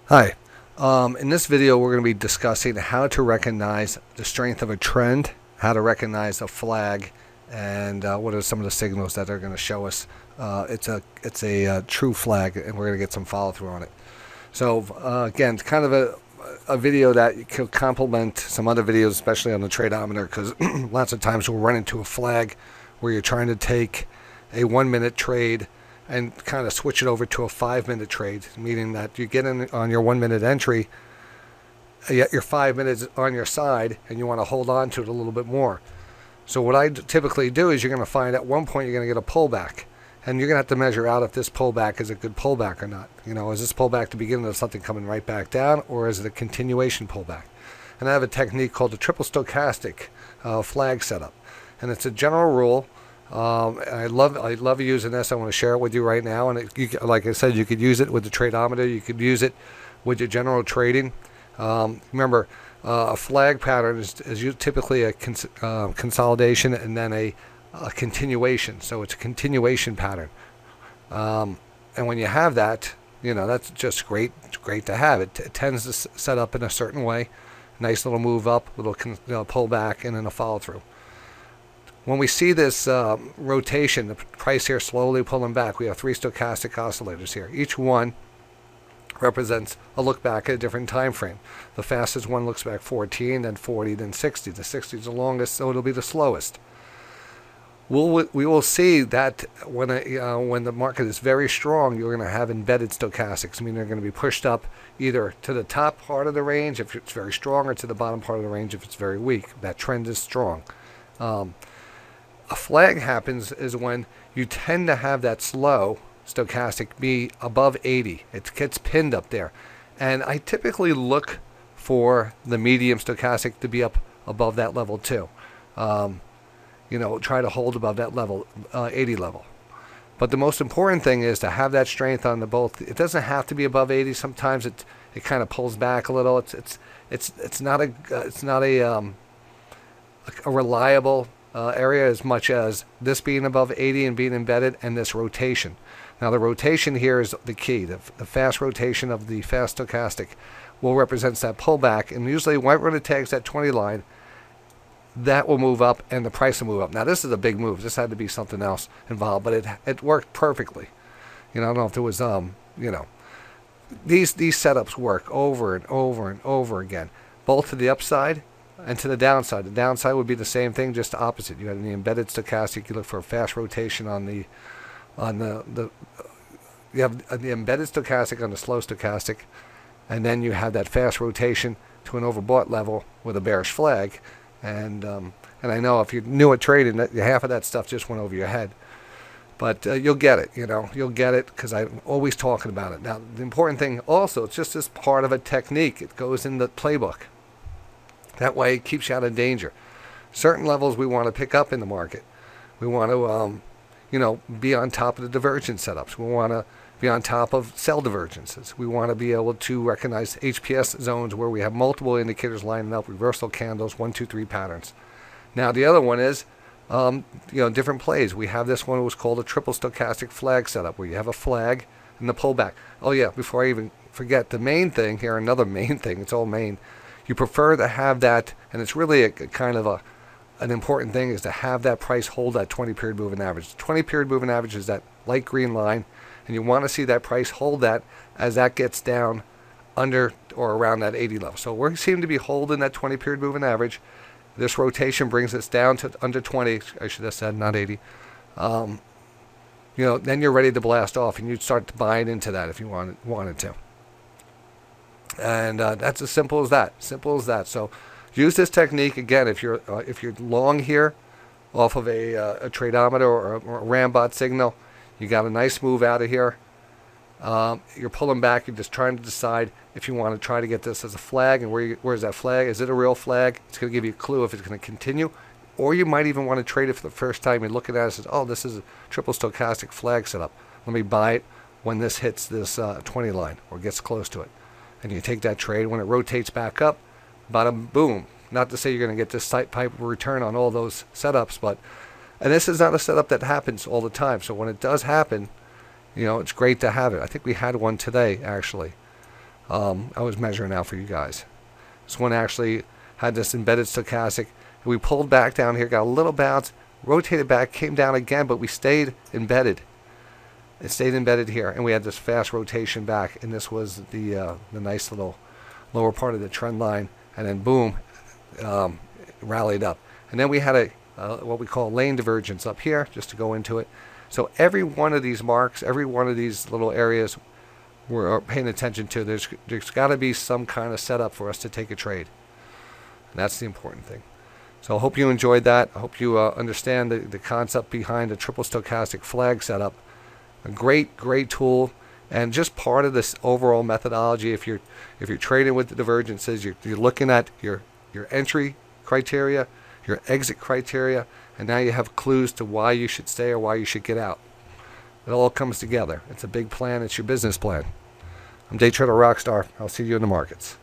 Hi. In this video, we're going to be discussing how to recognize the strength of a trend, how to recognize a flag, and what are some of the signals that are going to show us it's a true flag, and we're going to get some follow through on it. So again, it's kind of a video that could complement some other videos, especially on the tradeometer, because lots of times we'll run into a flag where you're trying to take a 1 minute trade and kind of switch it over to a 5 minute trade, meaning that you get in on your 1 minute entry, yet you're 5 minutes on your side, and you want to hold on to it a little bit more. So what I typically do is you're going to find at one point you're going to get a pullback, and you're going to have to measure out if this pullback is a good pullback or not. You know, is this pullback the beginning of something coming right back down, or is it a continuation pullback? And I have a technique called the triple stochastic flag setup, and it's a general rule. I love using this. I want to share it with you right now. And like I said, you could use it with the tradeometer. You could use it with your general trading. Remember, a flag pattern is typically a consolidation and then a continuation. So it's a continuation pattern. And when you have that, you know, that's just great. It's great to have it. It tends to set up in a certain way. Nice little move up, little pull back, and then a follow through. When we see this rotation, the price here slowly pulling back, we have three stochastic oscillators here. Each one represents a look back at a different time frame. The fastest one looks back 14, then 40, then 60. The 60 is the longest, so it'll be the slowest. We will see that when the market is very strong, you're going to have embedded stochastics. I mean, they're going to be pushed up either to the top part of the range if it's very strong, or to the bottom part of the range if it's very weak. That trend is strong. A flag happens is when you tend to have that slow stochastic be above 80. It gets pinned up there. And I typically look for the medium stochastic to be up above that level too. You know, try to hold above that level, 80 level. But the most important thing is to have that strength on the both. It doesn't have to be above 80. Sometimes it kind of pulls back a little. It's not a reliable area as much as this being above 80 and being embedded, and this rotation. Now the rotation here is the key. The fast rotation of the fast stochastic will represent that pullback, and usually right when it tags that 20 line, that will move up and the price will move up. Now this is a big move. This had to be something else involved, but it worked perfectly. You know, I don't know if there was you know, these setups work over and over and over again, both to the upside and to the downside. The downside would be the same thing, just the opposite. You have the embedded stochastic. You look for a fast rotation on the you have the embedded stochastic on the slow stochastic, and then you have that fast rotation to an overbought level with a bearish flag. And I know if you're new at trading, that half of that stuff just went over your head. But you'll get it, you know. You'll get it because I'm always talking about it. Now, the important thing also, it's just as part of a technique. It goes in the playbook. That way it keeps you out of danger. Certain levels we want to pick up in the market. We want to, you know, be on top of the divergence setups. We want to be on top of sell divergences. We want to be able to recognize HPS zones where we have multiple indicators lining up, reversal candles, 1, 2, 3 patterns. Now the other one is, you know, different plays. We have this one that was called a triple stochastic flag setup, where you have a flag and the pullback. Oh yeah, before I even forget, the main thing here, another main thing, it's all main. You prefer to have that, and it's really a kind of an important thing, is to have that price hold that 20 period moving average. The 20 period moving average is that light green line, and you want to see that price hold that as that gets down under or around that 80 level. So we seem to be holding that 20 period moving average. This rotation brings us down to under 20. I should have said not 80. You know, then you're ready to blast off, and you'd start to buy into that if you wanted to. And that's as simple as that. Simple as that. So use this technique again if you're long here off of a tradeometer or a Rambot signal. You got a nice move out of here. You're pulling back. You're just trying to decide if you want to try to get this as a flag, and where's that flag? Is it a real flag? It's going to give you a clue if it's going to continue, or you might even want to trade it for the first time. You're looking at it and says, "Oh, this is a triple stochastic flag setup. Let me buy it when this hits this 20 line or gets close to it." And you take that trade. When it rotates back up, bottom, boom. Not to say you're going to get this type of return on all those setups, but, and this is not a setup that happens all the time. So when it does happen, you know, it's great to have it. I think we had one today, actually. I was measuring out for you guys. This one actually had this embedded stochastic. We pulled back down here, got a little bounce, rotated back, came down again, but we stayed embedded. It stayed embedded here, and we had this fast rotation back, and this was the nice little lower part of the trend line, and then boom, rallied up. And then we had a what we call lane divergence up here, just to go into it. So every one of these marks, every one of these little areas we're paying attention to. There's got to be some kind of setup for us to take a trade. And that's the important thing. So I hope you enjoyed that. I hope you understand the concept behind the triple stochastic flag setup. A great tool, and just part of this overall methodology. If you're trading with the divergences, you're looking at your entry criteria, your exit criteria, and now you have clues to why you should stay or why you should get out. It all comes together. It's a big plan. It's your business plan. I'm DayTraderRockStar. I'll see you in the markets.